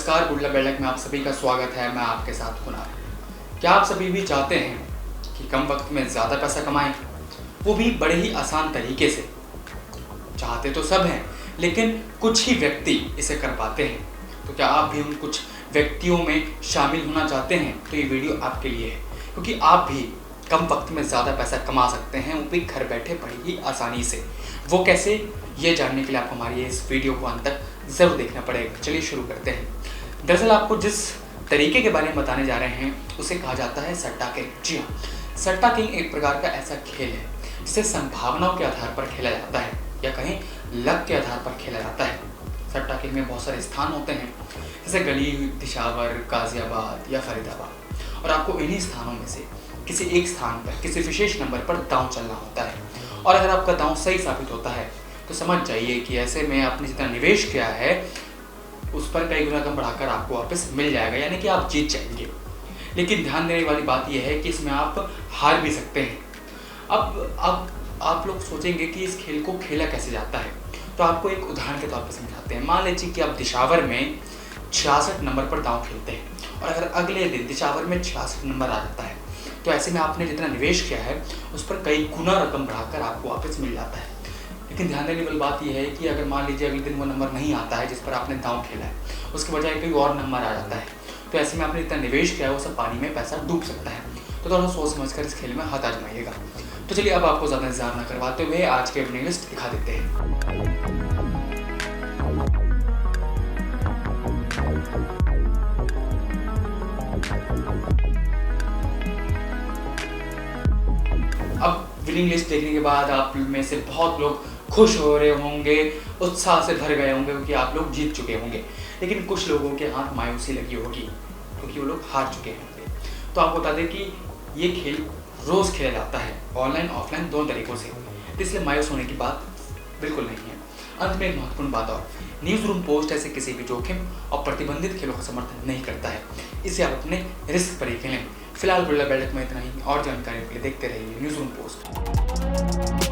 नमस्कार, गुडला बेल्डक में आप सभी का स्वागत है। मैं आपके साथ कुणाल। क्या आप सभी भी चाहते हैं कि कम वक्त में ज़्यादा पैसा कमाएं, वो भी बड़े ही आसान तरीके से? चाहते तो सब हैं, लेकिन कुछ ही व्यक्ति इसे कर पाते हैं। तो क्या आप भी उन कुछ व्यक्तियों में शामिल होना चाहते हैं? तो ये वीडियो आपके लिए है, क्योंकि आप भी कम वक्त में ज़्यादा पैसा कमा सकते हैं, वो भी घर बैठे बड़ी ही आसानी से। वो कैसे, ये जानने के लिए आपको हमारी इस वीडियो को अंत तक ज़रूर देखना पड़ेगा। चलिए शुरू करते हैं। दरअसल आपको जिस तरीके के बारे में बताने जा रहे हैं उसे कहा जाता है सट्टा किंग। जी हाँ, सट्टा किंग एक प्रकार का ऐसा खेल है जिसे संभावनाओं के आधार पर खेला जाता है, या कहें लक के आधार पर खेला जाता है। सट्टा किंग में बहुत सारे स्थान होते हैं, जैसे गली, दिशावर, गाजियाबाद या फरीदाबाद, और आपको इन्हीं स्थानों में से किसी एक स्थान पर किसी विशेष नंबर पर दांव चलना होता है। और अगर आपका दांव सही साबित होता है तो समझ जाइए कि ऐसे में आपने जितना निवेश किया है उस पर कई गुना कम बढ़ाकर आपको वापस मिल जाएगा, यानी कि आप जीत जाएंगे। लेकिन ध्यान देने वाली बात यह है कि इसमें आप हार भी सकते हैं। अब आप लोग सोचेंगे कि इस खेल को खेला कैसे जाता है, तो आपको एक उदाहरण के तौर पर समझाते हैं। मान लीजिए कि आप दिशावर में 66 नंबर पर दांव खेलते हैं, और अगर अगले दिन दिशावर में 66 नंबर आ जाता है, तो ऐसे में आपने जितना निवेश किया है उस पर कई गुना रकम बढ़ाकर आपको वापस मिल जाता है। लेकिन ध्यान देने वाली बात यह है कि अगर मान लीजिए अगले दिन वो नंबर नहीं आता है जिस पर आपने दांव खेला है, उसके बजाय कोई और नंबर आ जाता है, तो ऐसे में आपने जितना निवेश किया है वो सब पानी में पैसा डूब सकता है। तो थोड़ा सोच समझकर इस खेल में हाथ आजमाइएगा। तो चलिए अब आपको ज़्यादा इंतजार न करवाते हुए आज के विनिंग लिस्ट दिखा देते हैं। अब विनिंग लिस्ट देखने के बाद आप में से बहुत लोग खुश हो रहे होंगे, उत्साह से भर गए होंगे, क्योंकि आप लोग जीत चुके होंगे। लेकिन कुछ लोगों के हाथ मायूसी लगी होगी, क्योंकि वो लोग हार चुके होंगे। तो आपको बता दें कि ये खेल रोज़ खेला जाता है, ऑनलाइन ऑफलाइन दोनों तरीक़ों से, इसलिए मायूस होने की बात बिल्कुल नहीं है। अंत में एक महत्वपूर्ण बात और, न्यूज़ रूम पोस्ट ऐसे किसी भी जोखिम और प्रतिबंधित खेलों का समर्थन नहीं करता है। इसे आप अपने रिस्क पर ही खेलें। फिलहाल गुडला बेल्डक में इतना ही। और जानकारी के लिए देखते रहिए न्यूज़ रूम पोस्ट।